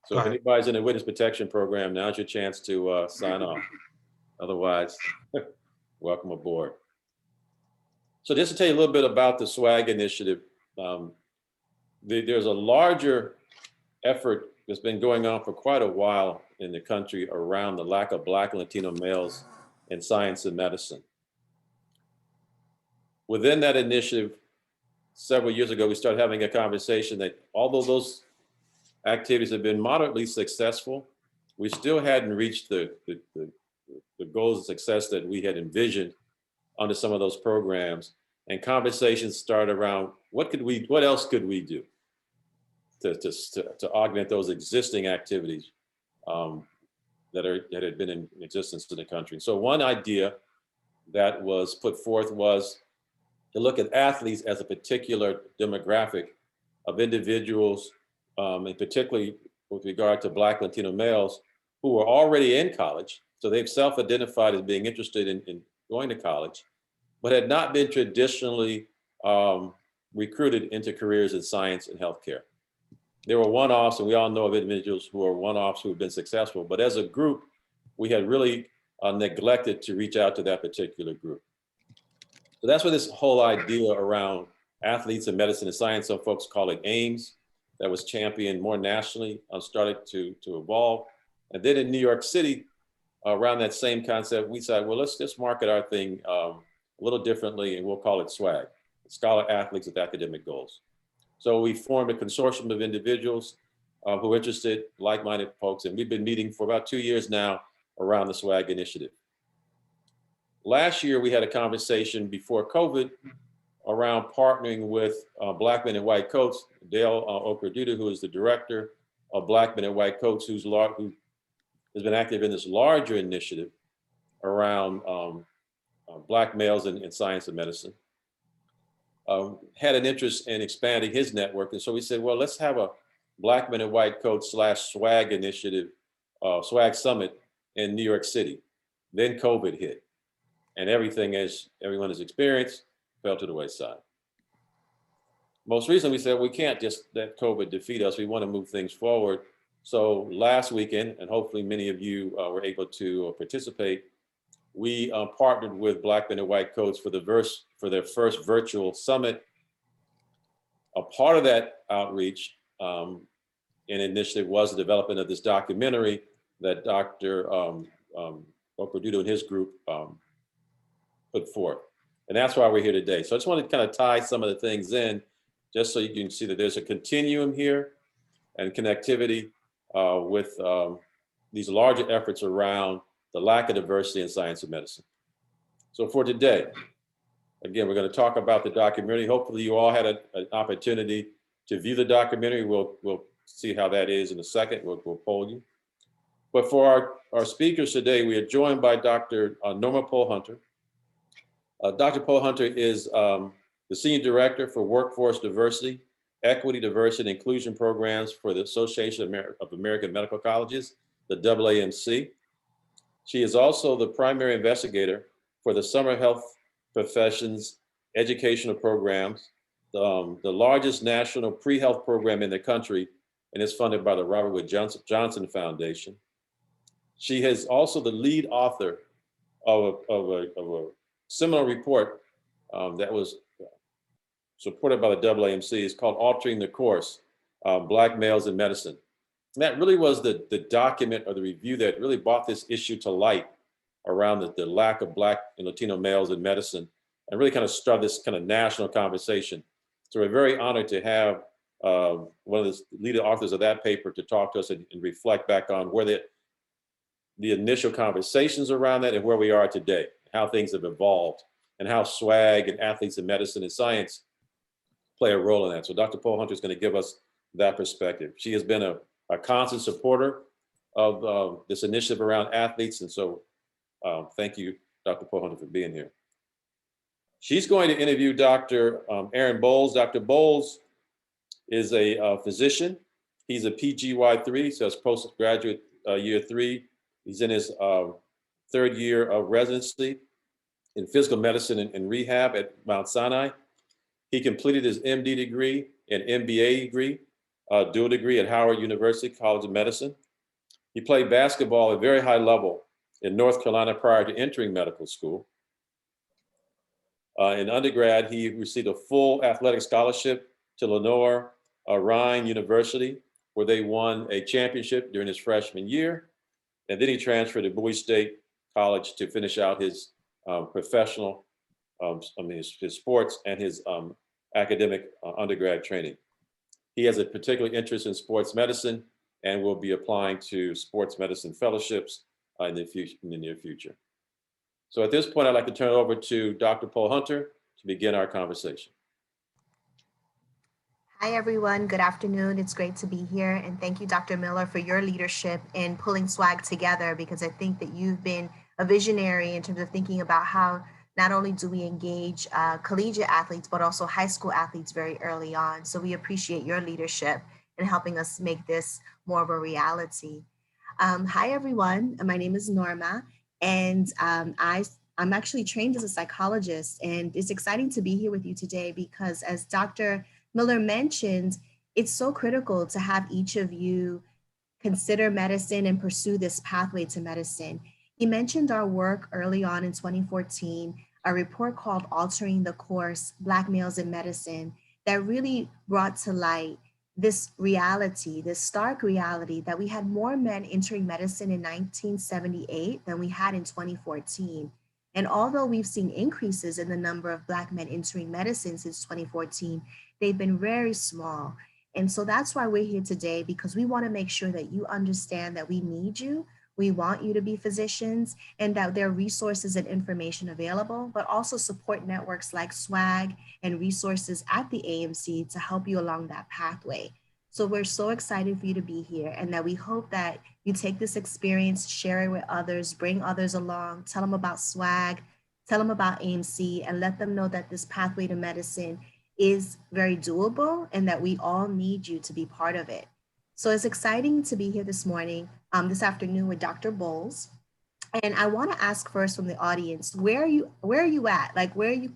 So if anybody's in the witness protection program, now's your chance to sign off. Otherwise, welcome aboard. So just to tell you a little bit about the SWAG initiative, there's a larger effort that's been going on for quite a while in the country around the lack of Black and Latino males in science and medicine. Within that initiative, several years ago, we started having a conversation that although those activities have been moderately successful, we still hadn't reached the goals of success that we had envisioned under some of those programs. And conversations started around what else could we do to augment those existing activities that had been in existence in the country. So one idea that was put forth was to look at athletes as a particular demographic of individuals, and particularly with regard to Black Latino males who were already in college. So they've self-identified as being interested in going to college, but had not been traditionally recruited into careers in science and healthcare. There were one-offs, and we all know of individuals who are one-offs who have been successful, but as a group, we had really neglected to reach out to that particular group. So that's where this whole idea around athletes in medicine and science, some folks call it AAMS, that was championed more nationally, started to evolve. And then in New York City, around that same concept, we said, well, let's just market our thing a little differently, and we'll call it SWAG, Scholar Athletes with Academic Goals. So we formed a consortium of individuals who are interested, like-minded folks, and we've been meeting for about 2 years now around the SWAG initiative. Last year, we had a conversation before COVID around partnering with Black Men in White Coats, Dale Operduta, who is the director of Black Men in White Coats, who has been active in this larger initiative around Black males in science and medicine. Had an interest in expanding his network. And so we said, well, let's have a Black Men in White Coats / SWAG initiative, SWAG Summit in New York City. Then COVID hit. And everything, as everyone has experienced, fell to the wayside. Most recently, we said we can't just let COVID defeat us. We want to move things forward. So last weekend, and hopefully many of you were able to participate, we partnered with Black Men in White Coats for their first virtual summit. A part of that outreach and initiative was the development of this documentary that Dr. Operduta and his group put forth. And that's why we're here today. So I just want to kind of tie some of the things in, just so you can see that there's a continuum here and connectivity with these larger efforts around the lack of diversity in science and medicine. So for today, again, we're going to talk about the documentary. Hopefully you all had an opportunity to view the documentary. We'll see how that is in a second. We'll poll you. But for our speakers today, we are joined by Dr. Norma Pohl-Hunter. Dr. Pohl-Hunter is the Senior Director for Workforce Diversity, Equity, Diversity, and Inclusion Programs for the Association of American Medical Colleges, the AAMC. She is also the primary investigator for the Summer Health Professions Educational Programs, the largest national pre-health program in the country, and is funded by the Robert Wood Johnson Foundation. She is also the lead author of a seminal report that was supported by the AAMC. It's called Altering the Course, Black Males in Medicine. And that really was the document or the review that really brought this issue to light around the lack of Black and Latino males in medicine, and really kind of started this kind of national conversation. So we're very honored to have one of the lead authors of that paper to talk to us and reflect back on where the initial conversations around that and where we are today, how things have evolved, and how SWAG and athletes in medicine and science play a role in that. So Dr. Pohl-Hunter is going to give us that perspective. She has been a constant supporter of this initiative around athletes. And so thank you, Dr. Pohl-Hunter, for being here. She's going to interview Dr. Aaron Bowles. Dr. Bowles is a physician. He's a PGY3, so it's postgraduate year 3. He's in his 3rd year of residency in physical medicine and rehab at Mount Sinai. He completed his MD degree and MBA degree dual degree at Howard University College of Medicine. He played basketball at a very high level in North Carolina prior to entering medical school. In undergrad, he received a full athletic scholarship to Lenore Rhine University, where they won a championship during his freshman year. And then he transferred to Bowie State College to finish out his professional, his sports and his academic undergrad training. He has a particular interest in sports medicine and will be applying to sports medicine fellowships in the near future. So at this point, I'd like to turn it over to Dr. Paul Hunter to begin our conversation. Hi, everyone. Good afternoon. It's great to be here. And thank you, Dr. Miller, for your leadership in pulling SWAG together, because I think that you've been a visionary in terms of thinking about how not only do we engage collegiate athletes, but also high school athletes very early on. So we appreciate your leadership in helping us make this more of a reality. Hi, everyone. My name is Norma, and I'm actually trained as a psychologist, and it's exciting to be here with you today because, as Dr. Miller mentioned, it's so critical to have each of you consider medicine and pursue this pathway to medicine. He mentioned our work early on in 2014, a report called Altering the Course, Black Males in Medicine, that really brought to light this reality, this stark reality that we had more men entering medicine in 1978 than we had in 2014. And although we've seen increases in the number of Black men entering medicine since 2014, they've been very small. And so that's why we're here today, because we want to make sure that you understand that we need you. We want you to be physicians, and that there are resources and information available, but also support networks like SWAG and resources at the AAMC to help you along that pathway. So we're so excited for you to be here, and that we hope that you take this experience, share it with others, bring others along, tell them about SWAG, tell them about AAMC, and let them know that this pathway to medicine is very doable and that we all need you to be part of it. So it's exciting to be here this morning, this afternoon with Dr. Bowles. And I want to ask first from the audience, where are you at? Like, where are you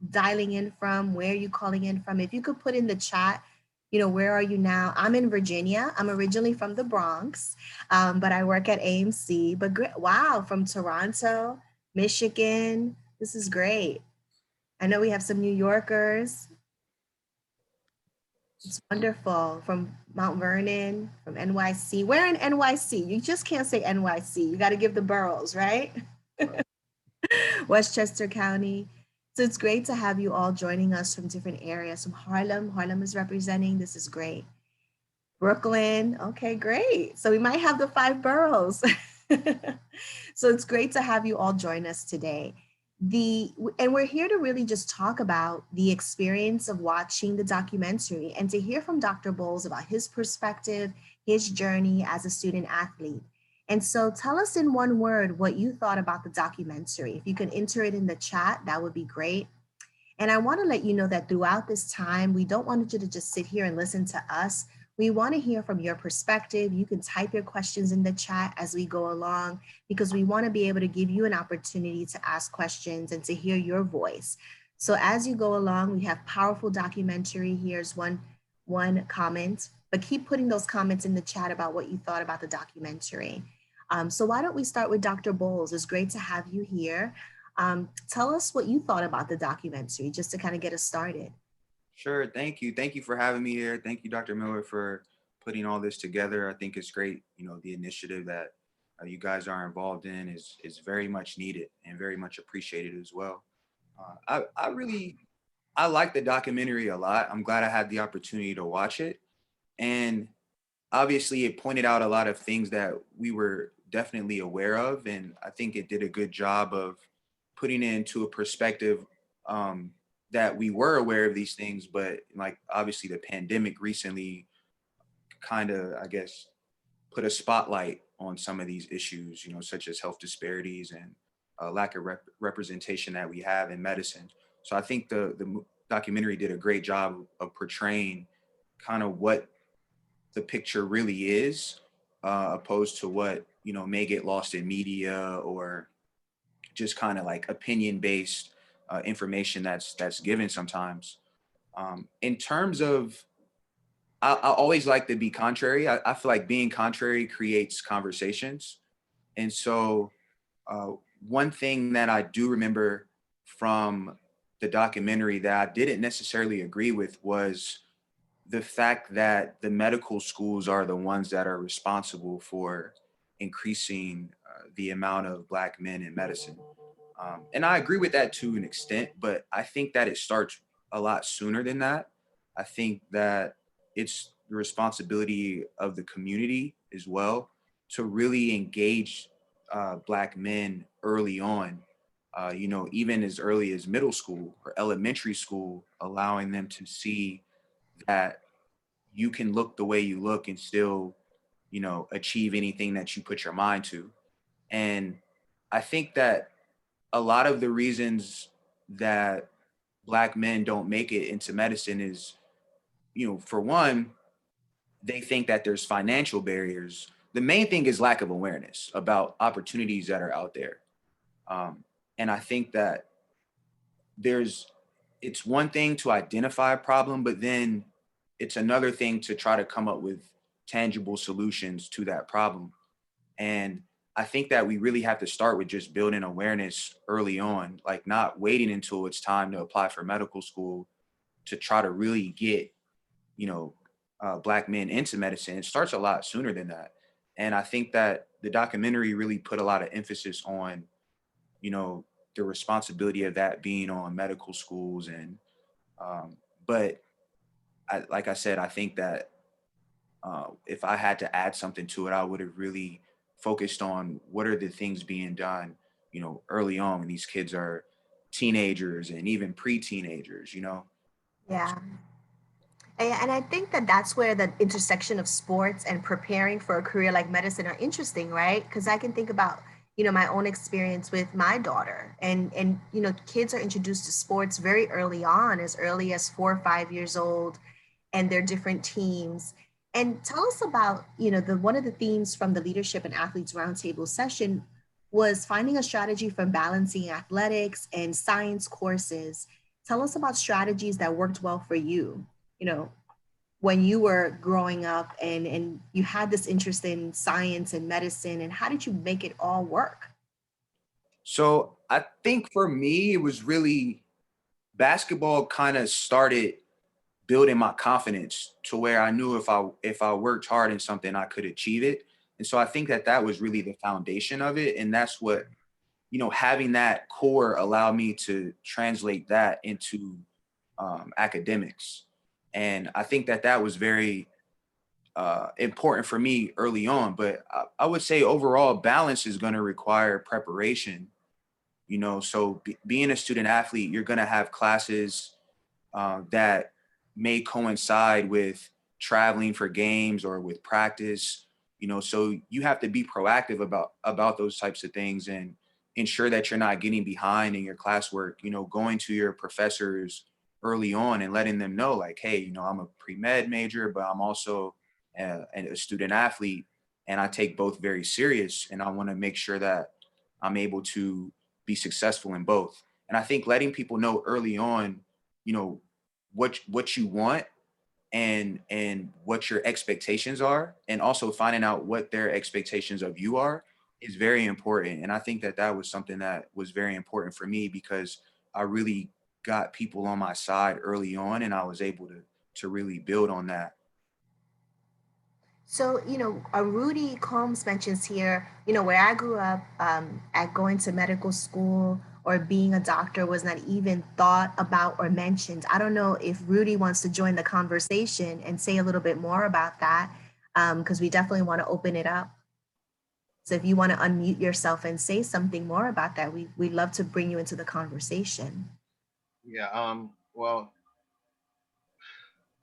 dialing in from? Where are you calling in from? If you could put in the chat, where are you now? I'm in Virginia. I'm originally from the Bronx, but I work at AAMC. But wow, from Toronto, Michigan. This is great. I know we have some New Yorkers. It's wonderful. From Mount Vernon, from NYC. Where in NYC? You just can't say NYC. You got to give the boroughs, right? Westchester County. So it's great to have you all joining us from different areas. From Harlem. Harlem is representing. This is great. Brooklyn. Okay, great. So we might have the 5 boroughs. So it's great to have you all join us today. And we're here to really just talk about the experience of watching the documentary and to hear from Dr. Bowles about his perspective, his journey as a student athlete. And so tell us in one word what you thought about the documentary. If you can enter it in the chat, that would be great. And I want to let you know that throughout this time, we don't want you to just sit here and listen to us. We want to hear from your perspective. You can type your questions in the chat as we go along, because we want to be able to give you an opportunity to ask questions and to hear your voice. So as you go along, we have powerful documentary. Here's one comment, but keep putting those comments in the chat about what you thought about the documentary. So why don't we start with Dr. Bowles? It's great to have you here. Tell us what you thought about the documentary, just to kind of get us started. Sure. Thank you. Thank you for having me here. Thank you, Dr. Miller, for putting all this together. I think it's great. The initiative that you guys are involved in is very much needed and very much appreciated as well. I like the documentary a lot. I'm glad I had the opportunity to watch it. And obviously it pointed out a lot of things that we were definitely aware of. And I think it did a good job of putting it into a perspective that we were aware of these things, but like obviously the pandemic recently kind of, I guess, put a spotlight on some of these issues, such as health disparities and lack of representation that we have in medicine. So I think the documentary did a great job of portraying kind of what the picture really is, opposed to what, may get lost in media or just kind of like opinion-based information that's given sometimes. In terms of I always like to be contrary. I feel like being contrary creates conversations. And so uh, one thing that I do remember from the documentary that I didn't necessarily agree with was the fact that the medical schools are the ones that are responsible for increasing the amount of Black men in medicine. And I agree with that to an extent, but I think that it starts a lot sooner than that. I think that it's the responsibility of the community as well to really engage Black men early on, even as early as middle school or elementary school, allowing them to see that you can look the way you look and still, achieve anything that you put your mind to. And I think that a lot of the reasons that Black men don't make it into medicine is, for one, they think that there's financial barriers. The main thing is lack of awareness about opportunities that are out there. And I think that there's, it's one thing to identify a problem, but then it's another thing to try to come up with tangible solutions to that problem. And I think that we really have to start with just building awareness early on, like not waiting until it's time to apply for medical school to try to really get, you know, Black men into medicine. It starts a lot sooner than that. And I think that the documentary really put a lot of emphasis on, you know, the responsibility of that being on medical schools. And, but like I said, I think that if I had to add something to it, I would have really focused on what are the things being done, early on when these kids are teenagers and even pre-teenagers. Yeah. And I think that that's where the intersection of sports and preparing for a career like medicine are interesting, right? Because I can think about, my own experience with my daughter, and kids are introduced to sports very early on, as early as 4 or 5 years old, and their different teams. And tell us about, the one of the themes from the Leadership and Athletes Roundtable session was finding a strategy for balancing athletics and science courses. Tell us about strategies that worked well for you, you know, when you were growing up, and you had this interest in science and medicine, and how did you make it all work? So I think for me, it was really basketball kind of started building my confidence to where I knew if I worked hard in something, I could achieve it. And so I think that that was really the foundation of it. And that's what, having that core allowed me to translate that into academics. And I think that that was very important for me early on. But I would say overall, balance is going to require preparation. So being a student athlete, you're going to have classes that may coincide with traveling for games or with practice. So you have to be proactive about those types of things and ensure that you're not getting behind in your classwork. Going to your professors early on and letting them know, like, hey, I'm a pre-med major, but I'm also a student athlete, and I take both very serious, and I want to make sure that I'm able to be successful in both. And I think letting people know early on, you know, what you want and what your expectations are, and also finding out what their expectations of you are, is very important. And I think that that was something that was very important for me, because I really got people on my side early on, and I was able to really build on that. So, Rudy Combs mentions here, where I grew up, at going to medical school or being a doctor was not even thought about or mentioned. I don't know if Rudy wants to join the conversation and say a little bit more about that, because we definitely want to open it up. So if you want to unmute yourself and say something more about that, we'd love to bring you into the conversation. Yeah. Well,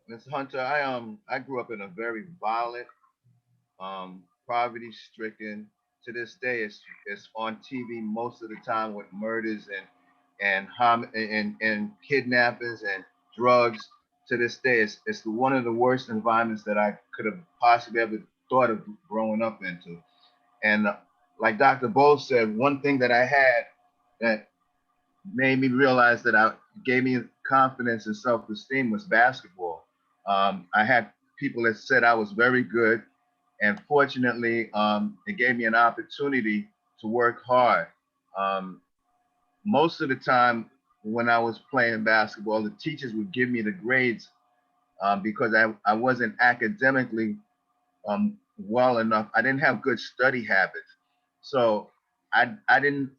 Mr. Hunter, I grew up in a very violent, poverty-stricken. To this day, it's on TV most of the time with murders and kidnappings and drugs. To this day, it's one of the worst environments that I could have possibly ever thought of growing up into. And like Dr. Bowles said, one thing that I had that made me realize that I gave me confidence and self-esteem was basketball. I had people that said I was very good. And fortunately, it gave me an opportunity to work hard. Most of the time when I was playing basketball, the teachers would give me the grades because I wasn't academically well enough. I didn't have good study habits. So I didn't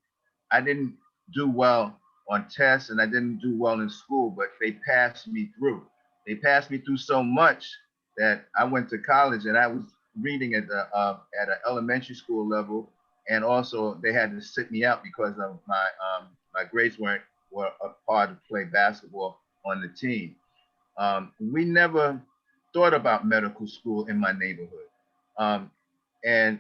do well on tests and I didn't do well in school, but they passed me through. They passed me through so much that I went to college and I was reading at an elementary school level, and also they had to sit me out because of my grades were hard to play basketball on the team. We never thought about medical school in my neighborhood. And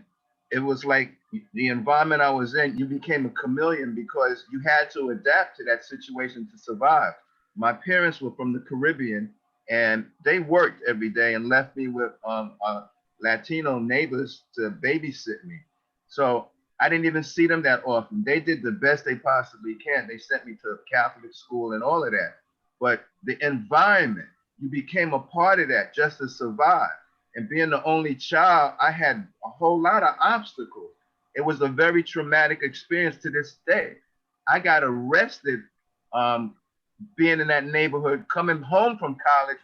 it was like the environment I was in, you became a chameleon because you had to adapt to that situation to survive. My parents were from the Caribbean and they worked every day and left me with Latino neighbors to babysit me. So I didn't even see them that often. They did the best they possibly can. They sent me to Catholic school and all of that. But the environment, you became a part of that just to survive. And being the only child, I had a whole lot of obstacles. It was a very traumatic experience to this day. I got arrested being in that neighborhood, coming home from college.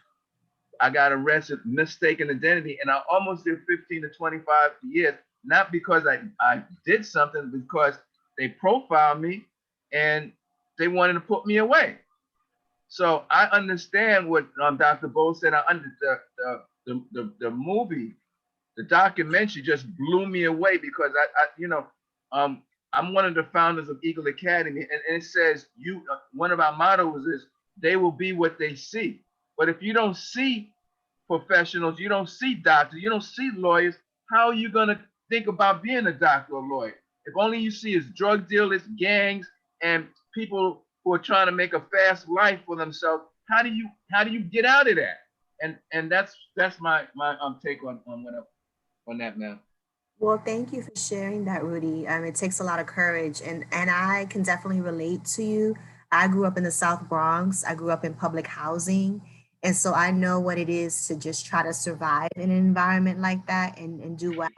I got arrested, mistaken identity, and I almost did 15 to 25 years, not because I did something, because they profiled me and they wanted to put me away. So I understand what Dr. Bo said. The movie, the documentary just blew me away because I'm one of the founders of Eagle Academy, and it says one of our mottos is they will be what they see. But if you don't see professionals, you don't see doctors, you don't see lawyers, how are you gonna think about being a doctor or lawyer? If only you see is drug dealers, gangs, and people who are trying to make a fast life for themselves, how do you get out of that? And that's my take on that, man. Well, thank you for sharing that, Rudy. It takes a lot of courage, and I can definitely relate to you. I grew up in the South Bronx. I grew up in public housing, and so I know what it is to just try to survive in an environment like that and do well.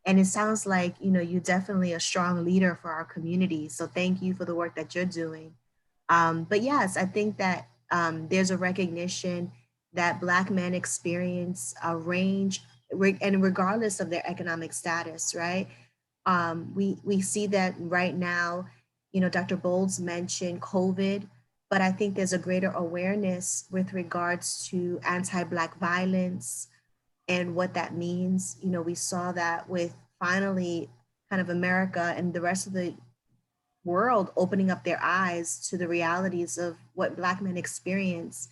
And it sounds like, you're definitely a strong leader for our community. So thank you for the work that you're doing. But yes, I think that there's a recognition that Black men experience a range, and regardless of their economic status, right? We see that right now. Dr. Bowles mentioned COVID, but I think there's a greater awareness with regards to anti-Black violence and what that means. We saw that with finally kind of America and the rest of the world opening up their eyes to the realities of what Black men experience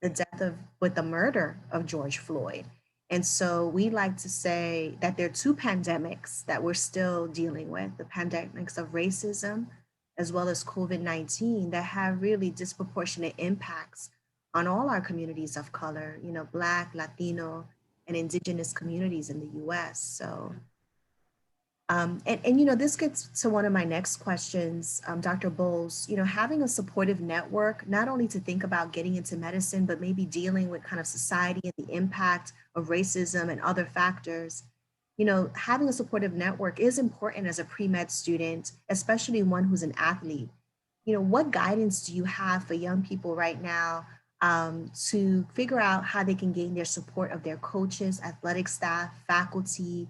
with the murder of George Floyd. And so we like to say that there are two pandemics that we're still dealing with, the pandemics of racism as well as COVID-19, that have really disproportionate impacts on all our communities of color, Black, Latino, and Indigenous communities in the US. So, this gets to one of my next questions, Dr. Bowles, having a supportive network, not only to think about getting into medicine, but maybe dealing with kind of society and the impact of racism and other factors, having a supportive network is important as a pre-med student, especially one who's an athlete. What guidance do you have for young people right now to figure out how they can gain their support of their coaches, athletic staff, faculty?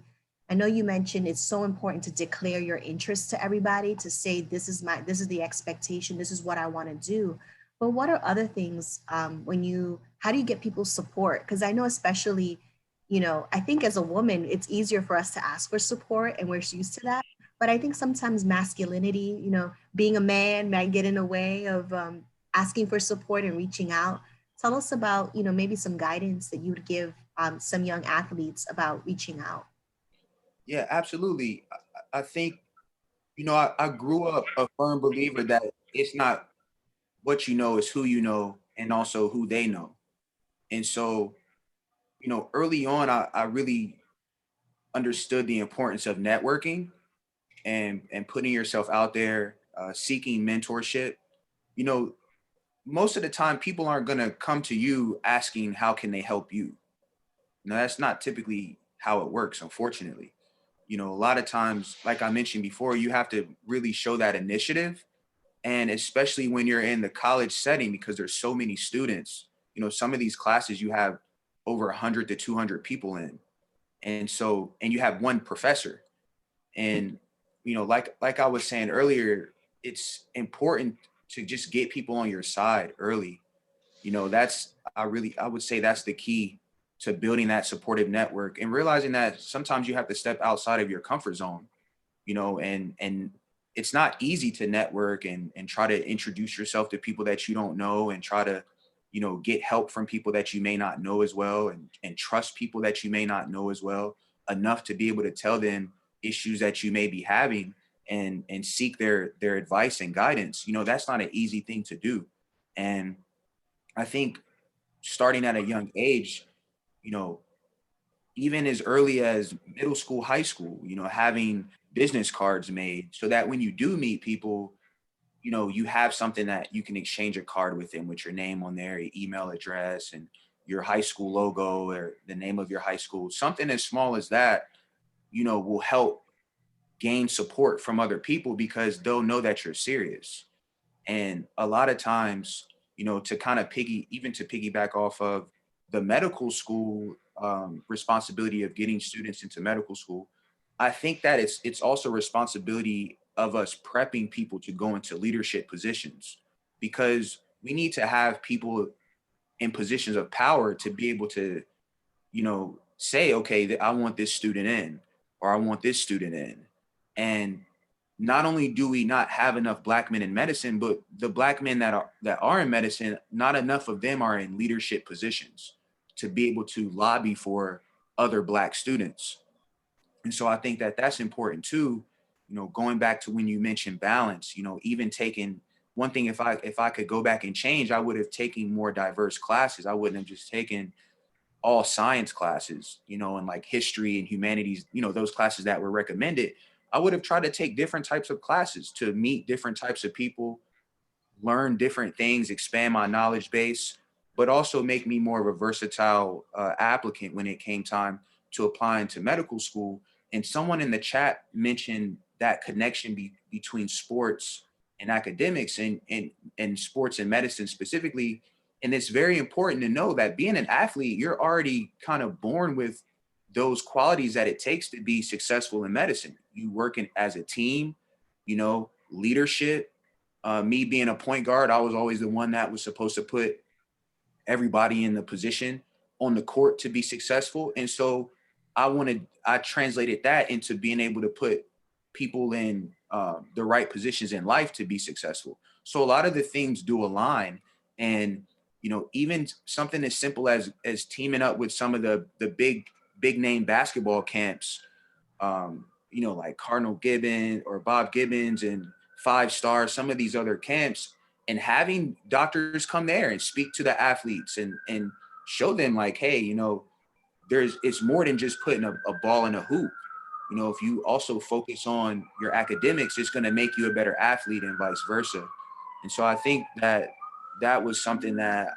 I know you mentioned it's so important to declare your interest to everybody, to say, this is the expectation, this is what I want to do. But what are other things how do you get people's support? Because I know especially, I think as a woman, it's easier for us to ask for support and we're used to that. But I think sometimes masculinity, being a man might get in the way of asking for support and reaching out. Tell us about, maybe some guidance that you would give some young athletes about reaching out. Yeah, absolutely. I think, I grew up a firm believer that it's not what you know, it's who you know, and also who they know. And so, early on, I really understood the importance of networking and putting yourself out there, seeking mentorship. Most of the time, people aren't going to come to you asking, how can they help you? Now, that's not typically how it works, unfortunately. You know, a lot of times, like I mentioned before, you have to really show that initiative. And especially when you're in the college setting, because there's so many students, you know, some of these classes you have over 100 to 200 people in. And so, and you have one professor. And, you know, like I was saying earlier, it's important to just get people on your side early. You know, I would say that's the key to building that supportive network, and realizing that sometimes you have to step outside of your comfort zone, you know, and it's not easy to network and try to introduce yourself to people that you don't know, and try to, you know, get help from people that you may not know as well, and trust people that you may not know as well enough to be able to tell them issues that you may be having, and seek their advice and guidance. You know, that's not an easy thing to do. And I think starting at a young age, you know, even as early as middle school, high school, you know, having business cards made so that when you do meet people, you know, you have something that you can exchange a card with them with your name on there, your email address, and your high school logo or the name of your high school. Something as small as that, you know, will help gain support from other people because they'll know that you're serious. And a lot of times, you know, to kind of piggyback off of the medical school responsibility of getting students into medical school, I think that it's also responsibility of us prepping people to go into leadership positions, because we need to have people in positions of power to be able to, you know, say, okay, I want this student in, or I want this student in. And not only do we not have enough Black men in medicine, but the Black men that are in medicine, not enough of them are in leadership positions to be able to lobby for other Black students. And so I think that that's important too. You know, going back to when you mentioned balance, you know, even taking one thing, if I could go back and change, I would have taken more diverse classes. I wouldn't have just taken all science classes, you know, and like history and humanities, you know, those classes that were recommended. I would have tried to take different types of classes to meet different types of people, learn different things, expand my knowledge base, but also make me more of a versatile applicant when it came time to apply into medical school. And someone in the chat mentioned that connection between sports and academics, and sports and medicine specifically. And it's very important to know that being an athlete, you're already kind of born with those qualities that it takes to be successful in medicine. You work as a team, you know, leadership. Me being a point guard, I was always the one that was supposed to put everybody in the position on the court to be successful. And so I translated that into being able to put people in the right positions in life to be successful. So a lot of the things do align. And, you know, even something as simple as teaming up with some of the big name basketball camps, you know, like Cardinal Gibbons or Bob Gibbons and 5 Stars, some of these other camps, and having doctors come there and speak to the athletes and show them like, hey, you know, it's more than just putting a ball in a hoop. You know, if you also focus on your academics, it's going to make you a better athlete and vice versa. And so I think that was something that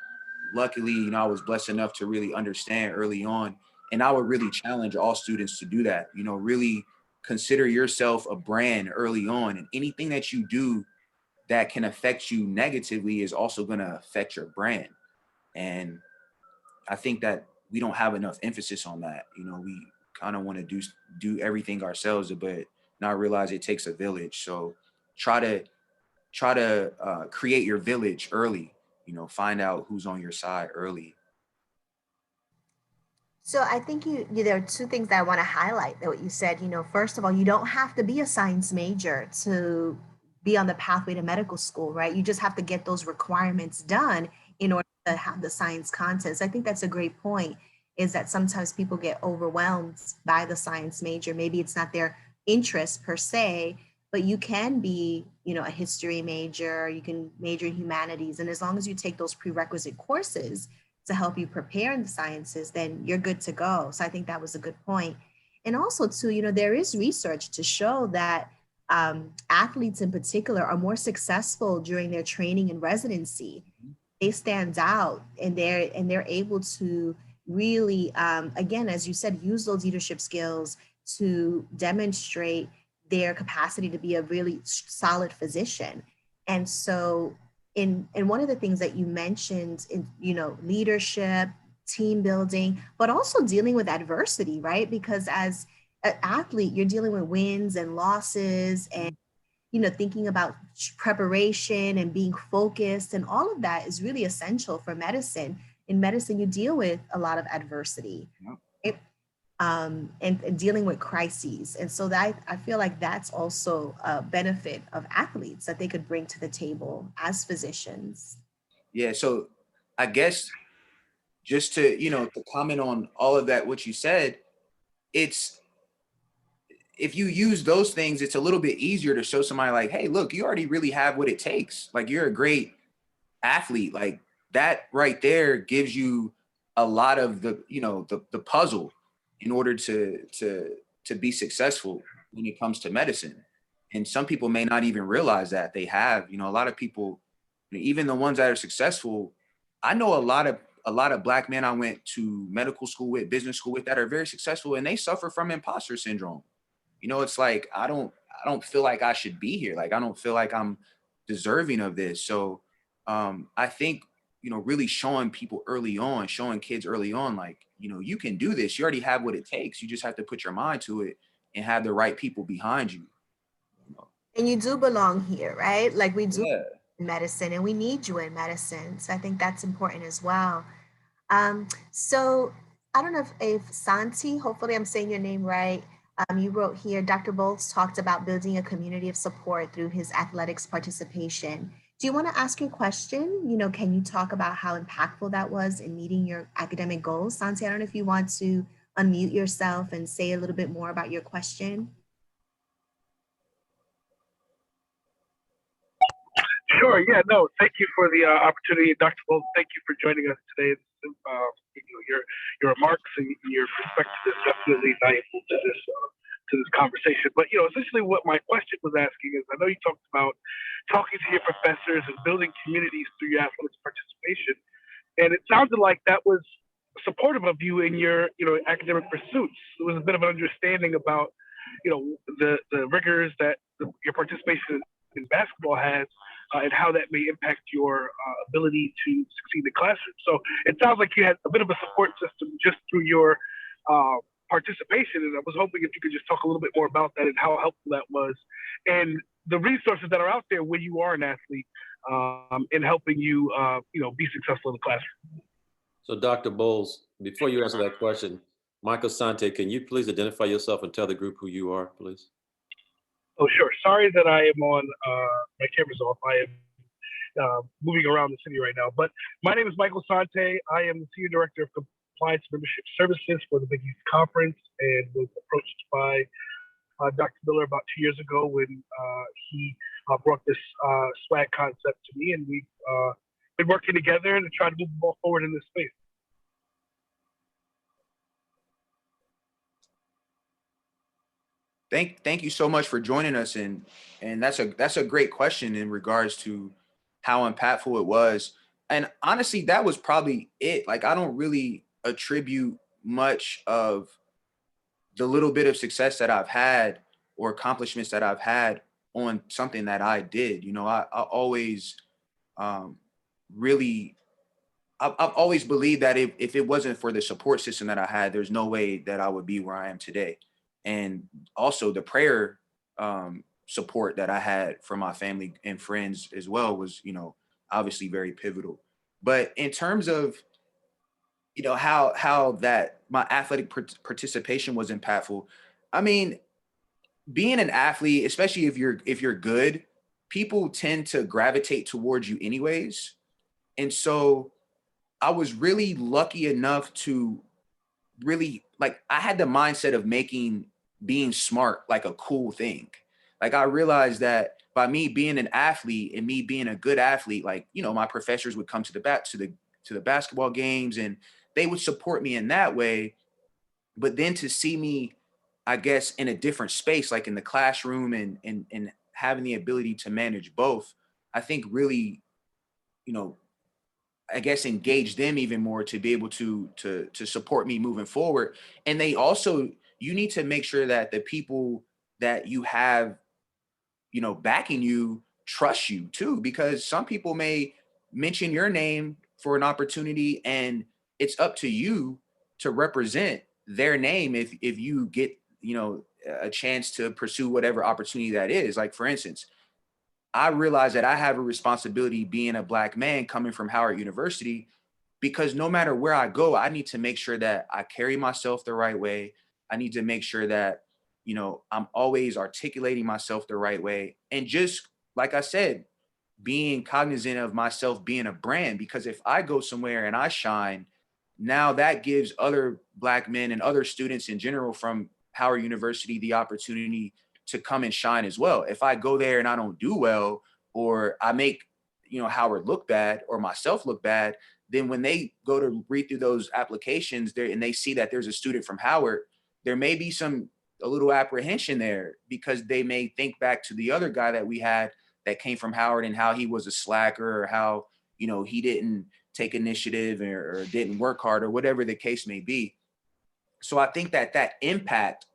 luckily, you know, I was blessed enough to really understand early on. And I would really challenge all students to do that. You know, really consider yourself a brand early on, and anything that you do that can affect you negatively is also going to affect your brand. And I think that we don't have enough emphasis on that. You know, we kind of want to do everything ourselves, but not realize it takes a village. So try to create your village early. You know, find out who's on your side early. So I think there are two things that I want to highlight that what you said. You know, first of all, you don't have to be a science major to be on the pathway to medical school, right? You just have to get those requirements done in order to have the science content. So I think that's a great point, is that sometimes people get overwhelmed by the science major. Maybe it's not their interest per se, but you can be, you know, a history major, you can major in humanities. And as long as you take those prerequisite courses to help you prepare in the sciences, then you're good to go. So I think that was a good point. And also too, you know, there is research to show that athletes in particular are more successful during their training and residency. They stand out, and they're able to, really, again, as you said, use those leadership skills to demonstrate their capacity to be a really solid physician. And so and one of the things that you mentioned in, leadership, team building, but also dealing with adversity, right? Because as an athlete, you're dealing with wins and losses and, thinking about preparation and being focused, and all of that is really essential for medicine. In medicine, you deal with a lot of adversity. Right? And dealing with crises. And so that I feel like that's also a benefit of athletes that they could bring to the table as physicians. Yeah. So I guess just to, to comment on all of that, what you said, it's, if you use those things, it's a little bit easier to show somebody like, hey, look, you already really have what it takes. Like, you're a great athlete. Like, that right there gives you a lot of the, the puzzle in order to be successful when it comes to medicine. And some people may not even realize that they have, a lot of people, even the ones that are successful. I know a lot of Black men I went to medical school with, business school with, that are very successful, and they suffer from imposter syndrome. It's like, I don't feel like I should be here. Like, I don't feel like I'm deserving of this. So I think, really showing people early on, showing kids early on, like, you can do this. You already have what it takes. You just have to put your mind to it and have the right people behind you. And you do belong here, right? Like, we do Yeah. in medicine, and we need you in medicine. So I think that's important as well. So I don't know if Santi, hopefully I'm saying your name right. You wrote here, Dr. Bolts talked about building a community of support through his athletics participation. Do you want to ask your question? Can you talk about how impactful that was in meeting your academic goals? Santi, I don't know if you want to unmute yourself and say a little bit more about your question. Sure. Yeah. No. Thank you for the opportunity, Dr. Bolton. Thank you for joining us today. Your remarks and your perspective is definitely valuable to this conversation. But essentially, what my question was asking is, I know you talked about talking to your professors and building communities through your athletics participation, and it sounded like that was supportive of you in your academic pursuits. There was a bit of an understanding about the rigors that your participation in basketball has, and how that may impact your ability to succeed in the classroom. So it sounds like you had a bit of a support system just through your participation, and I was hoping if you could just talk a little bit more about that and how helpful that was, and the resources that are out there when you are an athlete, in helping you be successful in the classroom. So Dr. Bowles, before you answer that question, Michael Sante, can you please identify yourself and tell the group who you are, please? Oh, sure. Sorry that I am on, my camera's off. I am moving around the city right now. But my name is Michael Sante. I am the Senior Director of Compliance Membership Services for the Big East Conference, and was approached by Dr. Miller about 2 years ago when he brought this swag concept to me, and we've been working together to try to move the ball forward in this space. Thank you so much for joining us, and that's a great question in regards to how impactful it was. And honestly, that was probably it. Like, I don't really attribute much of the little bit of success that I've had or accomplishments that I've had on something that I did. I always really, I've always believed that if it wasn't for the support system that I had, there's no way that I would be where I am today. And also the prayer support that I had from my family and friends as well was, obviously very pivotal. But in terms of, how that my athletic participation was impactful, I mean, being an athlete, especially if you're good, people tend to gravitate towards you anyways. And so I was really lucky enough to really, like, I had the mindset of making being smart like a cool thing. Like, I realized that by me being an athlete and me being a good athlete, like, my professors would come to the basketball games and they would support me in that way. But then to see me, I guess, in a different space, like in the classroom, and having the ability to manage both, I think really, I guess, engage them even more to be able to support me moving forward. And they also, you need to make sure that the people that you have, you know, backing you trust you too, because some people may mention your name for an opportunity, and it's up to you to represent their name if you get, you know, a chance to pursue whatever opportunity that is. Like, for instance, I realize that I have a responsibility being a Black man coming from Howard University, because no matter where I go, I need to make sure that I carry myself the right way. I need to make sure that, you know, I'm always articulating myself the right way. And just like I said, being cognizant of myself being a brand, because if I go somewhere and I shine, now that gives other Black men and other students in general from Howard University the opportunity to come and shine as well. If I go there and I don't do well, or I make, you know, Howard look bad or myself look bad, then when they go to read through those applications there and they see that there's a student from Howard, there may be a little apprehension there, because they may think back to the other guy that we had that came from Howard and how he was a slacker, or how, you know, he didn't take initiative or didn't work hard, or whatever the case may be. So I think that that impact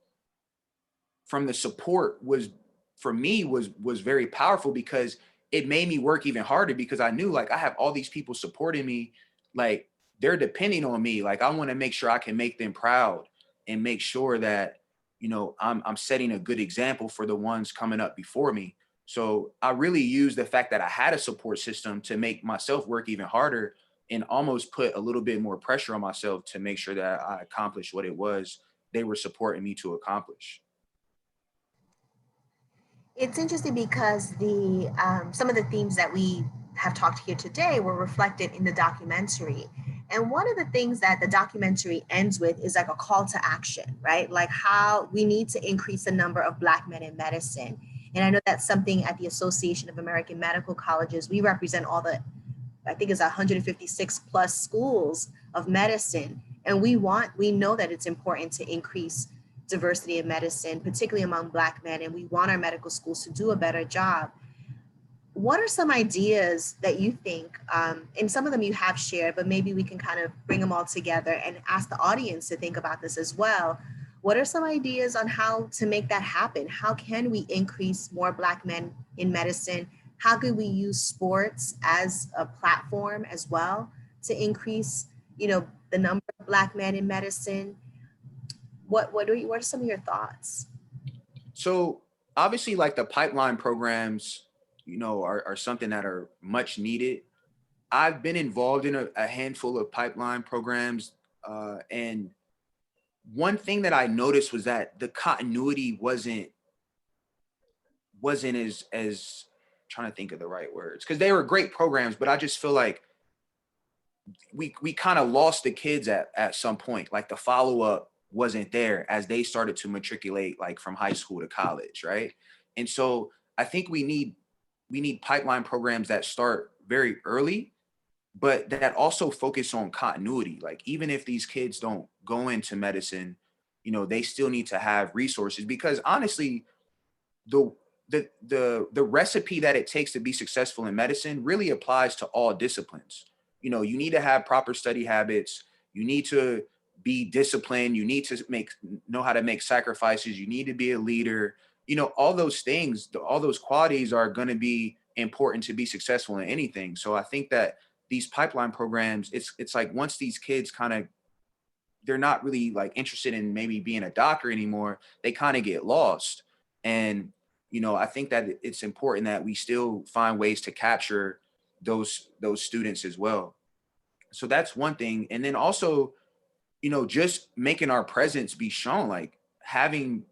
from the support was, for me, was very powerful, because it made me work even harder, because I knew, like, I have all these people supporting me, like, they're depending on me. Like, I want to make sure I can make them proud and make sure that, you know, I'm setting a good example for the ones coming up before me. So I really used the fact that I had a support system to make myself work even harder, and almost put a little bit more pressure on myself to make sure that I accomplished what it was they were supporting me to accomplish. It's interesting because the some of the themes that we have talked here today were reflected in the documentary. And one of the things that the documentary ends with is like a call to action, right? Like how we need to increase the number of Black men in medicine. And I know that's something at the Association of American Medical Colleges. We represent all the, I think it's 156 plus schools of medicine. And we know that it's important to increase diversity in medicine, particularly among Black men, and we want our medical schools to do a better job. What are some ideas that you think, and some of them you have shared, but maybe we can kind of bring them all together and ask the audience to think about this as well. What are some ideas on how to make that happen? How can we increase more Black men in medicine? How could we use sports as a platform as well to increase, you know, the number of Black men in medicine? What are some of your thoughts? So obviously, like, the pipeline programs, you know, are something that are much needed. I've been involved in a handful of pipeline programs, and one thing that I noticed was that the continuity wasn't as trying to think of the right words, because they were great programs, but I just feel like we kind of lost the kids at some point. Like, the follow-up wasn't there as they started to matriculate, like, from high school to college, right? And so I think we need pipeline programs that start very early, but that also focus on continuity. Like, even if these kids don't go into medicine, you know, they still need to have resources, because honestly, the recipe that it takes to be successful in medicine really applies to all disciplines. You know, you need to have proper study habits. You need to be disciplined. You need to know how to make sacrifices. You need to be a leader. You know, all those things, all those qualities are going to be important to be successful in anything. So I think that these pipeline programs, it's like, once these kids kind of, they're not really, like, interested in maybe being a doctor anymore, they kind of get lost. And, you know, I think that it's important that we still find ways to capture those students as well. So that's one thing. And then also, you know, just making our presence be shown, like having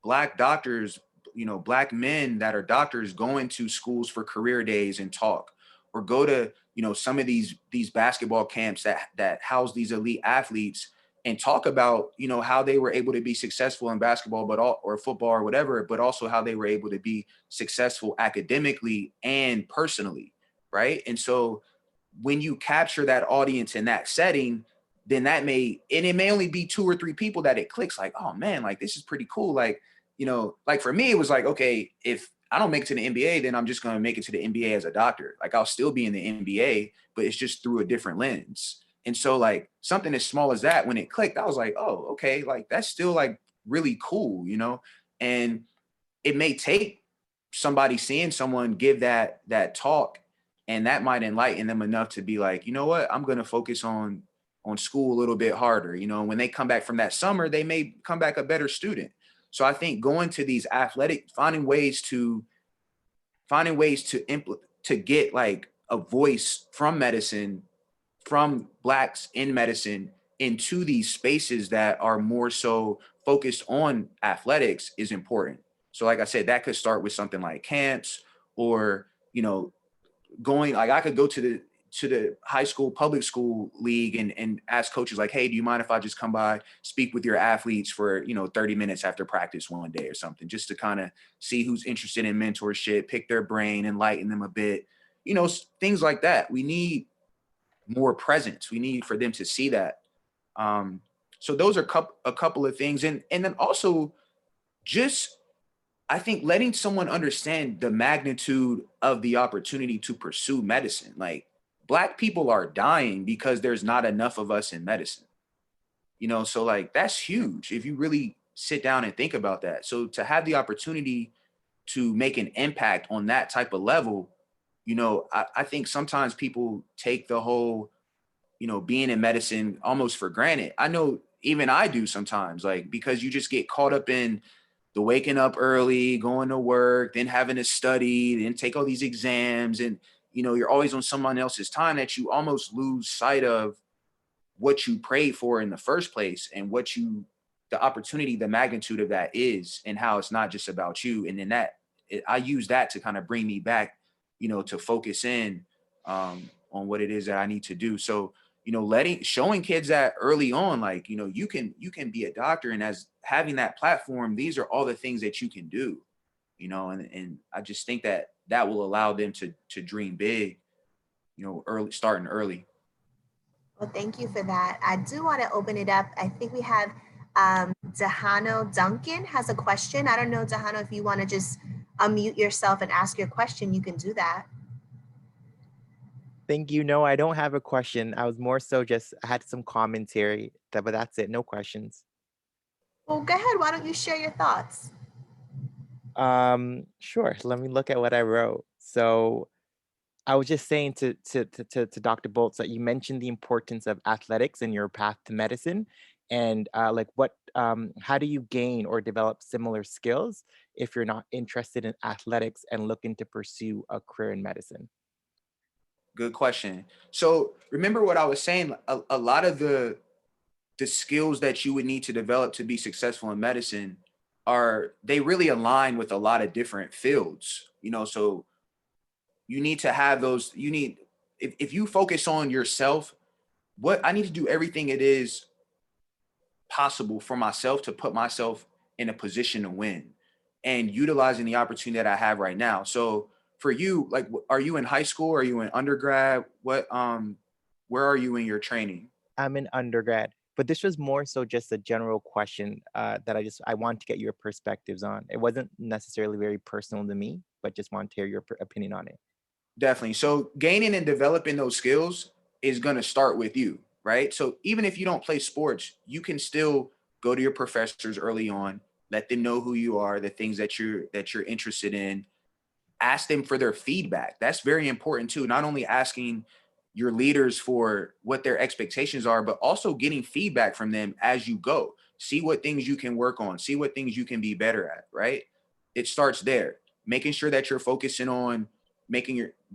Black doctors, you know, Black men that are doctors going to schools for career days and talk, or go to, you know, some of these basketball camps that house these elite athletes and talk about, you know, how they were able to be successful in basketball, or football or whatever, but also how they were able to be successful academically and personally, right? And so when you capture that audience in that setting, then it may only be 2 or 3 people that it clicks, like, oh man, like, this is pretty cool. Like, you know, like, for me, it was like, okay, if I don't make it to the NBA, then I'm just going to make it to the NBA as a doctor. Like I'll still be in the NBA, but it's just through a different lens. And so like something as small as that, when it clicked, I was like, oh, okay, like that's still like really cool, you know? And it may take somebody seeing someone give that talk, and that might enlighten them enough to be like, you know what, I'm going to focus on school a little bit harder. You know, when they come back from that summer, they may come back a better student. So I think going to these athletic, finding ways to to get like a voice from medicine, from Blacks in medicine, into these spaces that are more so focused on athletics is important. So like I said, that could start with something like camps, or, you know, going, like I could go to the high school public school league and ask coaches like, hey, do you mind if I just come by, speak with your athletes for, you know, 30 minutes after practice one day or something, just to kind of see who's interested in mentorship, pick their brain, enlighten them a bit, you know, things like that. We need more presence. We need for them to see that. So those are a couple of things. And then also just, I think letting someone understand the magnitude of the opportunity to pursue medicine. Like Black people are dying because there's not enough of us in medicine. You know, so like that's huge if you really sit down and think about that. So to have the opportunity to make an impact on that type of level, you know, I think sometimes people take the whole, you know, being in medicine almost for granted. I know even I do sometimes, like, because you just get caught up in the waking up early, going to work, then having to study, then take all these exams. And, you know, you're always on someone else's time, that you almost lose sight of what you prayed for in the first place, and what you, the opportunity, the magnitude of that is, and how it's not just about you. And then I use that to kind of bring me back, you know, to focus in on what it is that I need to do. So, you know, showing kids that early on, like, you know, you can be a doctor, and as having that platform, these are all the things that you can do, you know, and I just think that will allow them to dream big, you know, starting early. Well, thank you for that. I do want to open it up. I think we have Dahano Duncan has a question. I don't know, Dahano, if you want to just unmute yourself and ask your question, you can do that. Thank you. No, I don't have a question. I was more so just, I had some commentary, but that's it. No questions. Well, go ahead. Why don't you share your thoughts? Sure. Let me look at what I wrote. So I was just saying to Dr. Boltz that you mentioned the importance of athletics in your path to medicine, and like how do you gain or develop similar skills if you're not interested in athletics and looking to pursue a career in medicine? Good question. So remember what I was saying, a lot of the skills that you would need to develop to be successful in medicine they really align with a lot of different fields, you know, so you need to have those, if you focus on yourself, what I need to do everything it is possible for myself to put myself in a position to win, and utilizing the opportunity that I have right now. So for you, like, are you in high school? Are you in undergrad? Where are you in your training? I'm in undergrad, but this was more so just a general question that I want to get your perspectives on. It wasn't necessarily very personal to me, but just want to hear your opinion on it. Definitely. So gaining and developing those skills is going to start with you, right? So even if you don't play sports, you can still go to your professors early on, let them know who you are, the things that you're interested in, ask them for their feedback. That's very important too. Not only asking your leaders for what their expectations are, but also getting feedback from them as you go. See what things you can work on, see what things you can be better at, right? It starts there. Making sure that you're focusing on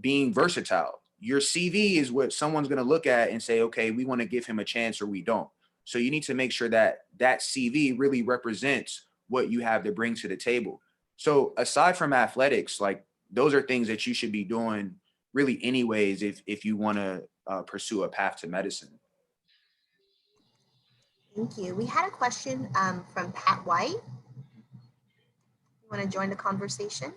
being versatile. Your CV is what someone's going to look at and say, okay, we want to give him a chance, or we don't. So you need to make sure that CV really represents what you have to bring to the table. So aside from athletics, like, those are things that you should be doing really anyways if you want to pursue a path to medicine. Thank you. We had a question from Pat White. You want to join the conversation?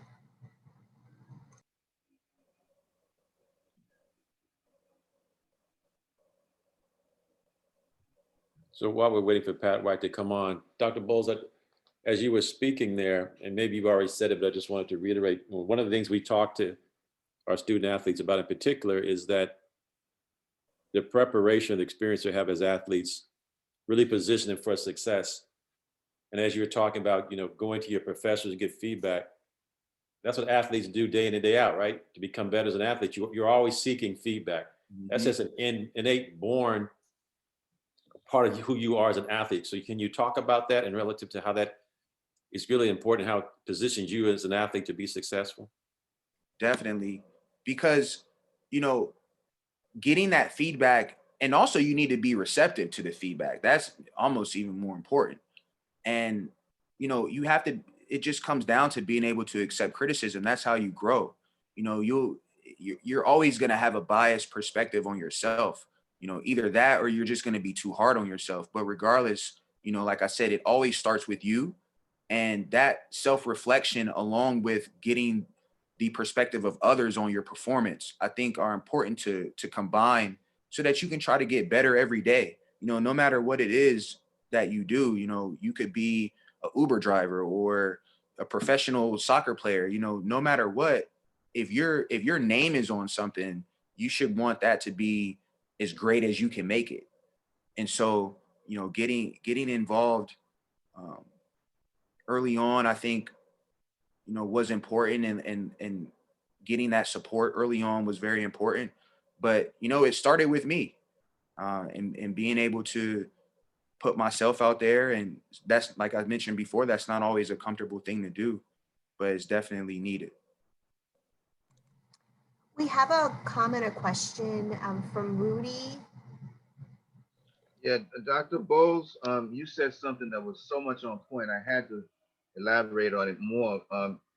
So while we're waiting for Pat White to come on, Dr. Bowles, as you were speaking there, and maybe you've already said it, but I just wanted to reiterate, one of the things we talk to our student athletes about in particular is that the preparation, the experience they have as athletes really position them for success. And as you were talking about, going to your professors and get feedback, that's what athletes do day in and day out, right? To become better as an athlete, you're always seeking feedback. That's just an innate born part of who you are as an athlete. So can you talk about that and relative to how that is really important, how it positions you as an athlete to be successful? Definitely. Because, getting that feedback, and also you need to be receptive to the feedback. That's almost even more important. And, you have to, it just comes down to being able to accept criticism. That's how you grow. You're always going to have a biased perspective on yourself, either that or you're just going to be too hard on yourself. But regardless, like I said, it always starts with you. And that self-reflection, along with getting the perspective of others on your performance, I think are important to combine so that you can try to get better every day. No matter what it is that you do, you could be an Uber driver or a professional soccer player, no matter what, if your name is on something, you should want that to be as great as you can make it. And so, getting involved early on, I think, was important, and getting that support early on was very important. But, it started with me and being able to put myself out there. And that's, like I mentioned before, that's not always a comfortable thing to do, but it's definitely needed. We have a comment or question from Rudy. Yeah, Dr. Bowles, you said something that was so much on point. I had to elaborate on it more.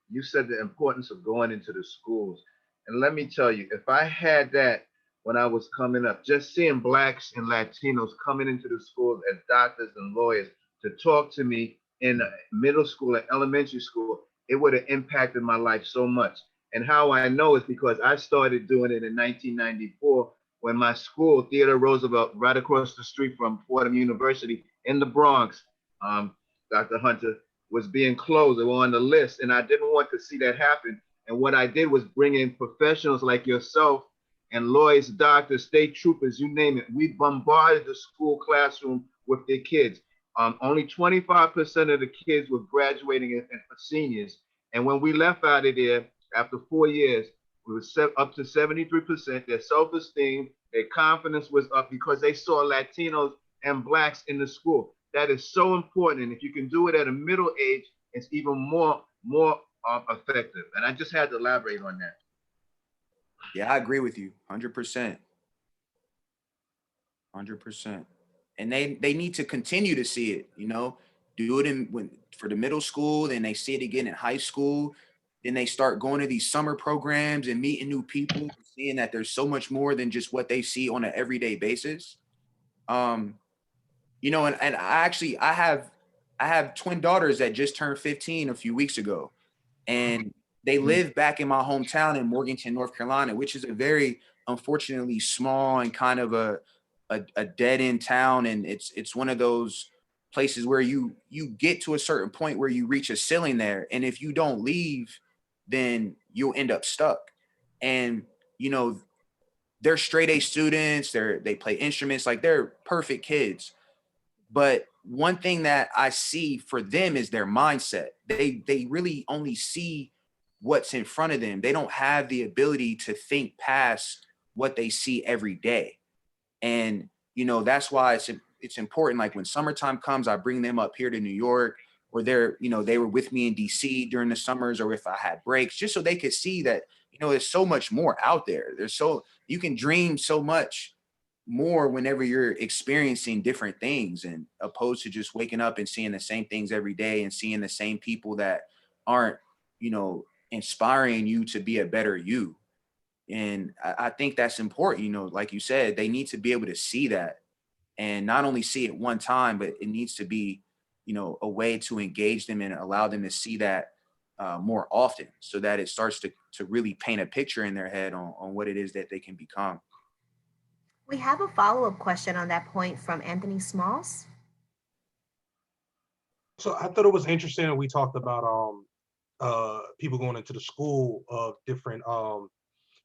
You said the importance of going into the schools. And let me tell you, if I had that when I was coming up, just seeing Blacks and Latinos coming into the schools as doctors and lawyers to talk to me in middle school and elementary school, it would have impacted my life so much. And how I know is because I started doing it in 1994 when my school, Theodore Roosevelt, right across the street from Fordham University in the Bronx, Dr. Hunter, was being closed. They were on the list, and I didn't want to see that happen. And what I did was bring in professionals like yourself and lawyers, doctors, state troopers, you name it. We bombarded the school classroom with their kids. Only 25% of the kids were graduating and seniors. And when we left out of there after 4 years, we were up to 73%. Their self-esteem, their confidence was up because they saw Latinos and Blacks in the school. That is so important. And if you can do it at a middle age, it's even more effective. And I just had to elaborate on that. Yeah, I agree with you 100%. 100%. And they need to continue to see it, do it for the middle school, then they see it again in high school. Then they start going to these summer programs and meeting new people, seeing that there's so much more than just what they see on an everyday basis. And I have twin daughters that just turned 15 a few weeks ago, and they live back in my hometown in Morganton, North Carolina, which is a very, unfortunately, small and kind of a dead end town. And it's one of those places where you get to a certain point where you reach a ceiling there. And if you don't leave, then you'll end up stuck. And, they're straight A students, they play instruments, like they're perfect kids. But one thing that I see for them is their mindset. They really only see what's in front of them. They don't have the ability to think past what they see every day. And, that's why it's important. Like when summertime comes, I bring them up here to New York, or they were with me in DC during the summers, or if I had breaks, just so they could see that, there's so much more out there. You can dream so much more whenever you're experiencing different things, and opposed to just waking up and seeing the same things every day and seeing the same people that aren't, inspiring you to be a better you. And I think that's important. Like you said, they need to be able to see that, and not only see it one time, but it needs to be, a way to engage them and allow them to see that more often, so that it starts to really paint a picture in their head on what it is that they can become. We have a follow-up question on that point from Anthony Smalls. So I thought it was interesting that we talked about people going into the school of different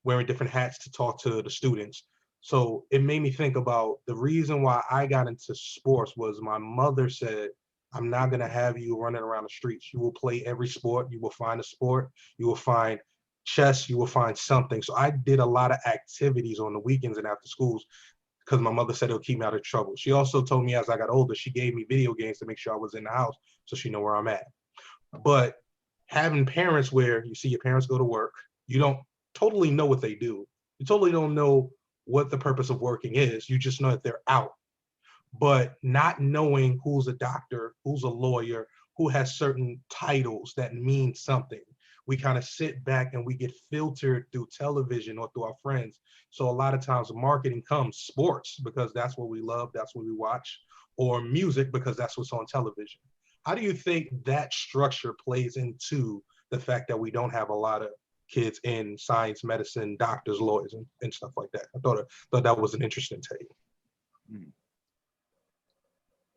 wearing different hats to talk to the students. So it made me think about the reason why I got into sports was my mother said, I'm not going to have you running around the streets. You will play every sport. You will find a sport. You will find chess. You will find something. So I did a lot of activities on the weekends and after schools because my mother said it'll keep me out of trouble. She also told me as I got older, she gave me video games to make sure I was in the house so she know where I'm at. But having parents where you see your parents go to work, you don't totally know what they do. You totally don't know what the purpose of working is. You just know that they're out. But not knowing who's a doctor, who's a lawyer, who has certain titles that mean something. We kind of sit back and we get filtered through television or through our friends. So a lot of times marketing comes sports because that's what we love, that's what we watch, or music because that's what's on television. How do you think that structure plays into the fact that we don't have a lot of kids in science, medicine, doctors, lawyers, and stuff like that? I thought that was an interesting take.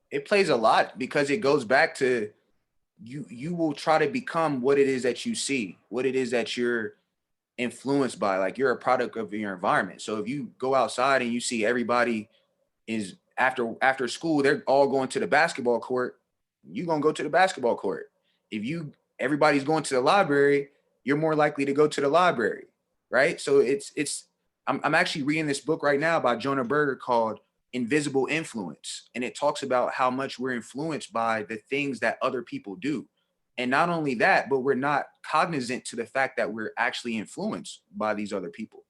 It plays a lot because it goes back to you will try to become what it is that you see, what it is that you're influenced by. Like, you're a product of your environment. So if you go outside and you see everybody is after school, they're all going to the basketball court, you're gonna go to the basketball court. If everybody's going to the library, you're more likely to go to the library, right? So I'm actually reading this book right now by Jonah Berger called Invisible Influence, and it talks about how much we're influenced by the things that other people do. And not only that, but we're not cognizant to the fact that we're actually influenced by these other people.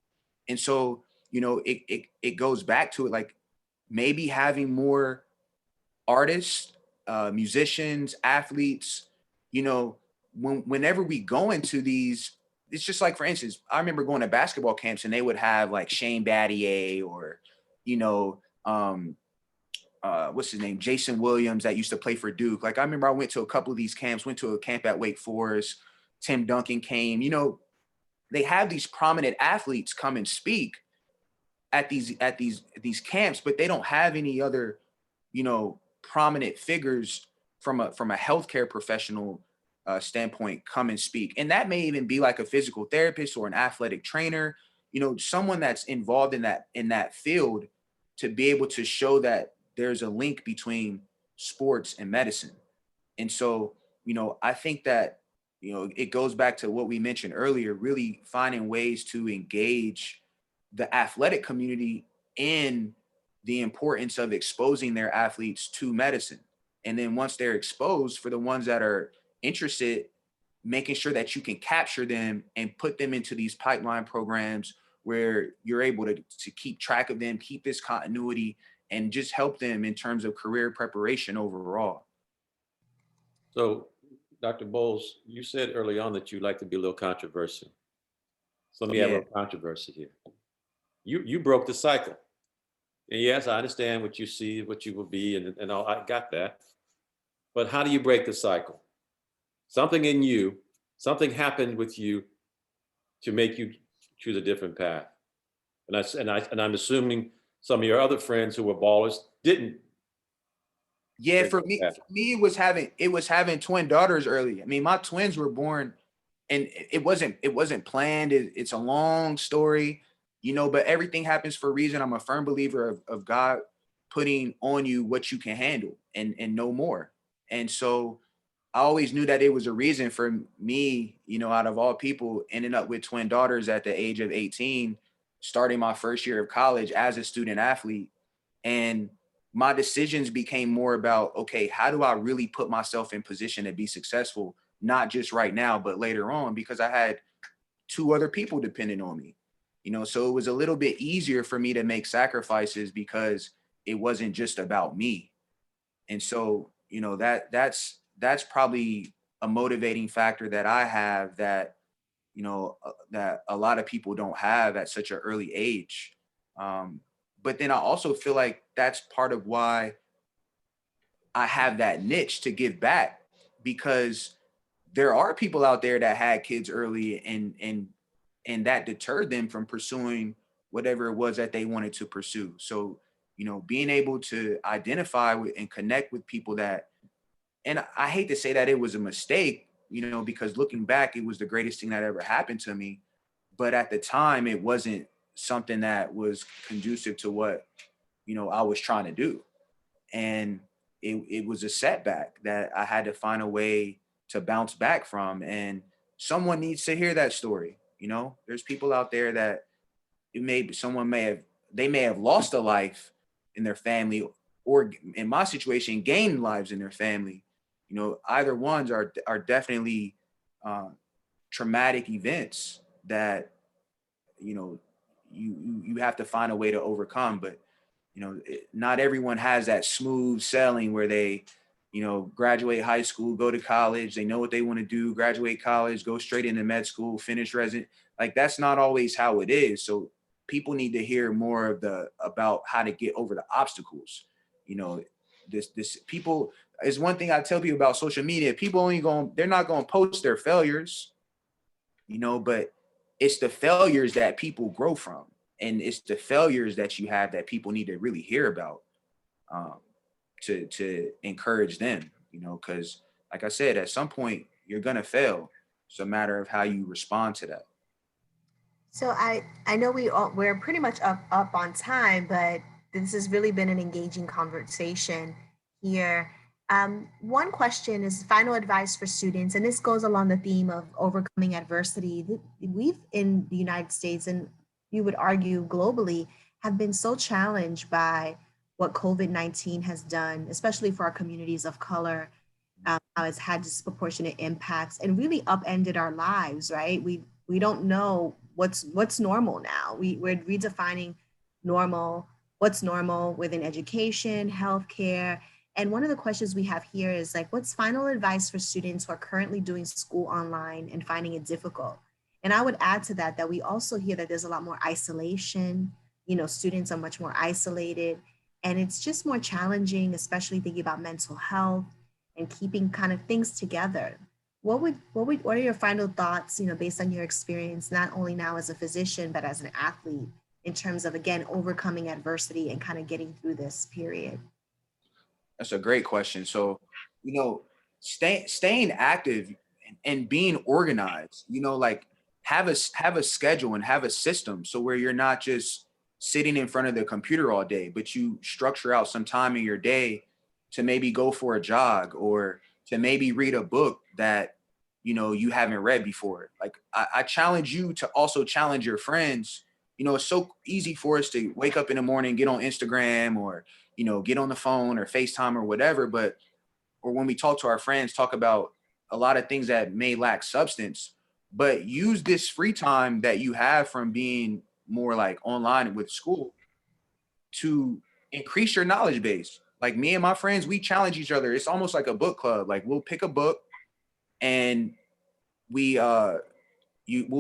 And so, it goes back to it, like maybe having more artists, musicians, athletes, whenever we go into these, it's just like, for instance, I remember going to basketball camps and they would have like Shane Battier or, what's his name? Jason Williams that used to play for Duke. Like, I remember I went to a couple of these camps, went to a camp at Wake Forest, Tim Duncan came, they have these prominent athletes come and speak at these camps, but they don't have any other, prominent figures from a healthcare professional standpoint come and speak. And that may even be like a physical therapist or an athletic trainer, someone that's involved in that field, to be able to show that there's a link between sports and medicine. And so, I think that, it goes back to what we mentioned earlier, really finding ways to engage the athletic community in the importance of exposing their athletes to medicine. And then once they're exposed, for the ones that are interested, making sure that you can capture them and put them into these pipeline programs where you're able to keep track of them, keep this continuity, and just help them in terms of career preparation overall. So, Dr. Bowles, you said early on that you'd like to be a little controversial. So let me have a little controversy here. You broke the cycle. And yes, I understand what you see, what you will be, and all, I got that. But how do you break the cycle? Something in you, something happened with you to make you choose a different path. And I'm assuming some of your other friends who were ballers didn't. Yeah, for me, it was having twin daughters early. I mean, my twins were born, and it wasn't planned. It's a long story, but everything happens for a reason. I'm a firm believer of God putting on you what you can handle and no more. And so I always knew that it was a reason for me, out of all people, ending up with twin daughters at the age of 18, starting my first year of college as a student athlete. And my decisions became more about, okay, how do I really put myself in position to be successful, not just right now, but later on, because I had two other people depending on me, so it was a little bit easier for me to make sacrifices because it wasn't just about me. And so, that's probably a motivating factor that I have that, that a lot of people don't have at such an early age. But then I also feel like that's part of why I have that niche to give back, because there are people out there that had kids early and that deterred them from pursuing whatever it was that they wanted to pursue. So, being able to identify with and connect with people that And I hate to say that it was a mistake, you know, because looking back, it was the greatest thing that ever happened to me. But at the time, it wasn't something that was conducive to what, you know, I was trying to do. And it was a setback that I had to find a way to bounce back from. And someone needs to hear that story. You know, there's people out there that they may have lost a life in their family, or in my situation, gained lives in their family. You know, either ones are definitely traumatic events that, you know, you have to find a way to overcome. But you know, not everyone has that smooth sailing where they, you know, graduate high school, go to college, they know what they want to do, graduate college, go straight into med school, finish resident. Like, that's not always how it is. So people need to hear more about how to get over the obstacles. You know, this people is one thing I tell people about social media. People they're not going to post their failures, you know, but it's the failures that people grow from. And it's the failures that you have that people need to really hear about, to encourage them, you know, because like I said, at some point you're going to fail. It's a matter of how you respond to that. So I know we're pretty much up on time, but this has really been an engaging conversation here. One question is final advice for students, and this goes along the theme of overcoming adversity. We've in the United States, and you would argue globally, have been so challenged by what COVID-19 has done, especially for our communities of color, how it's had disproportionate impacts and really upended our lives, right? We don't know what's normal now. We're redefining normal, what's normal within education, healthcare. And one of the questions we have here is like, what's final advice for students who are currently doing school online and finding it difficult? And I would add to that we also hear that there's a lot more isolation. You know, students are much more isolated, and it's just more challenging, especially thinking about mental health and keeping kind of things together. What are your final thoughts, you know, based on your experience, not only now as a physician, but as an athlete, in terms of, again, overcoming adversity and kind of getting through this period? That's a great question. So, you know, staying active and being organized, you know, like have a schedule and have a system, so where you're not just sitting in front of the computer all day, but you structure out some time in your day to maybe go for a jog, or to maybe read a book that, you know, you haven't read before. Like I challenge you to also challenge your friends. You know, it's so easy for us to wake up in the morning, get on Instagram, or, you know, get on the phone or FaceTime or whatever, or when we talk to our friends, talk about a lot of things that may lack substance, but use this free time that you have from being more like online with school to increase your knowledge base. Like me and my friends, we challenge each other. It's almost like a book club. Like we'll pick a book and we'll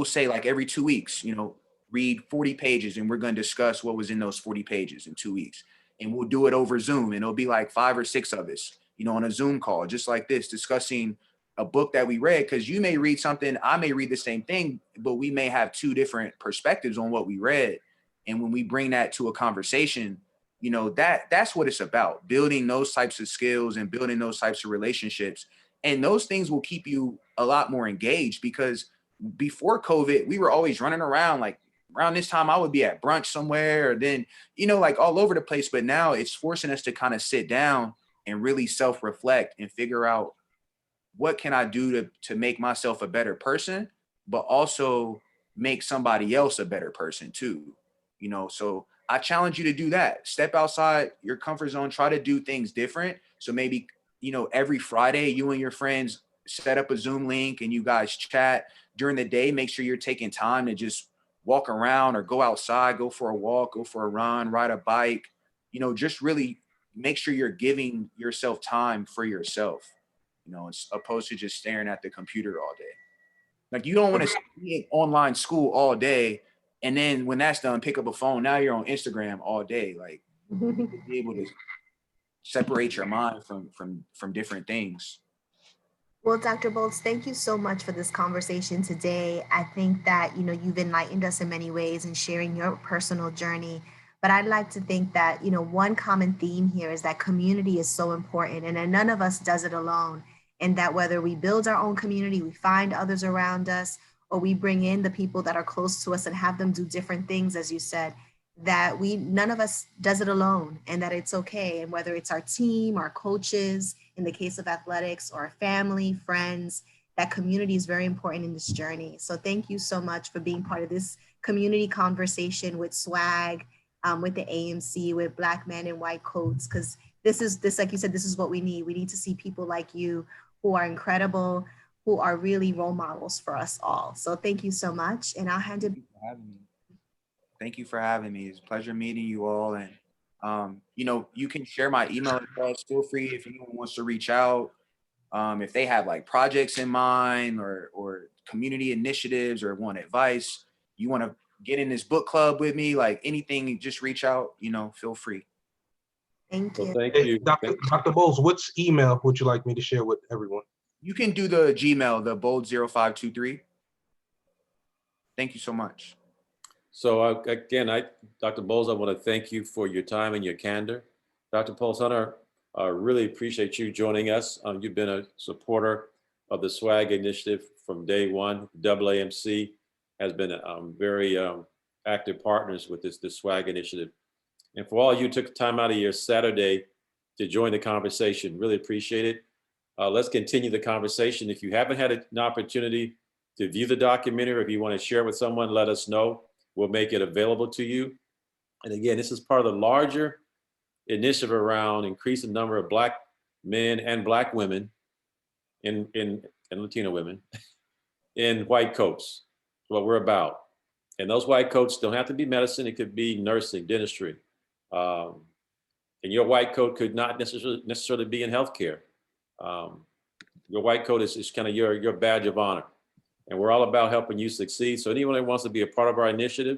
say like every 2 weeks, you know, read 40 pages, and we're going to discuss what was in those 40 pages in 2 weeks. And we'll do it over Zoom, and it'll be like 5 or 6 of us, you know, on a Zoom call, just like this, discussing a book that we read. Because you may read something, I may read the same thing, but we may have 2 different perspectives on what we read. And when we bring that to a conversation, you know, that's what it's about, building those types of skills and building those types of relationships. And those things will keep you a lot more engaged, because before COVID, we were always running around. Like around this time, I would be at brunch somewhere, or then, you know, like all over the place. But now it's forcing us to kind of sit down and really self-reflect and figure out, what can I do to make myself a better person, but also make somebody else a better person too, you know? So I challenge you to do that. Step outside your comfort zone, try to do things different. So maybe, you know, every Friday, you and your friends set up a Zoom link and you guys chat during the day. Make sure you're taking time to just walk around or go outside, go for a walk, go for a run, ride a bike, you know, just really make sure you're giving yourself time for yourself, you know, as opposed to just staring at the computer all day. Like you don't want to be in online school all day, and then when that's done, pick up a phone. Now you're on Instagram all day. Like be able to separate your mind from different things. Well, Dr. Bolts, thank you so much for this conversation today. I think that, you know, you've enlightened us in many ways in sharing your personal journey, But I'd like to think that, one common theme here is that community is so important and that none of us does it alone. And that whether we build our own community, we find others around us, or we bring in the people that are close to us and have them do different things, as you said, that none of us does it alone, and that it's okay. And whether it's our team, our coaches, in the case of athletics, or our family, friends, that community is very important in this journey. So thank you so much for being part of this community conversation with SWAG, with the AAMC, with Black Men in White Coats, because this, like you said, this is what we need. We need to see people like you who are incredible, who are really role models for us all. So thank you so much. And I'll hand it. Thank you for having me. It's a pleasure meeting you all. And, you can share my email address. Feel free if anyone wants to reach out. If they have like projects in mind or community initiatives or want advice, you want to get in this book club with me, like anything, just reach out, feel free. Thank you. Well, thank Hey, you. Dr. Bowles, which email would you like me to share with everyone? You can do the Gmail, the bold0523. Thank you so much. So again, Dr. Bowles, I want to thank you for your time and your candor. Dr. Pulse-Hunter, I really appreciate you joining us. You've been a supporter of the SWAG initiative from day one. AAMC has been very active partners with this SWAG initiative. And for all you who took time out of your Saturday to join the conversation, really appreciate it. Let's continue the conversation. If you haven't had an opportunity to view the documentary, or if you want to share with someone, let us know. We'll make it available to you. And again, this is part of the larger initiative around increasing the number of Black men and Black women and Latino women in white coats. That's what we're about. And those white coats don't have to be medicine. It could be nursing, dentistry. And your white coat could not necessarily be in healthcare. Your white coat is kind of your badge of honor. And we're all about helping you succeed. So anyone that wants to be a part of our initiative,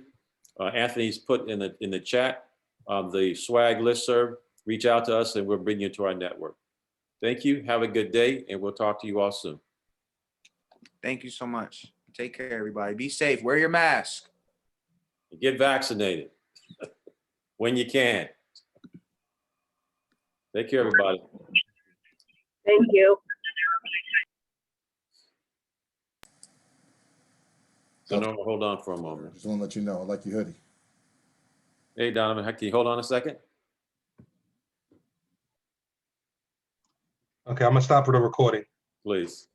Anthony's put in the chat, the SWAG listserv, reach out to us and we'll bring you to our network. Thank you. Have a good day, and we'll talk to you all soon. Thank you so much. Take care, everybody. Be safe. Wear your mask. Get vaccinated when you can. Take care, everybody. Thank you. So Norma, hold on for a moment. Just want to let you know, I like your hoodie. Hey, Donovan, can you hold on a second? Okay, I'm gonna stop for the recording. Please.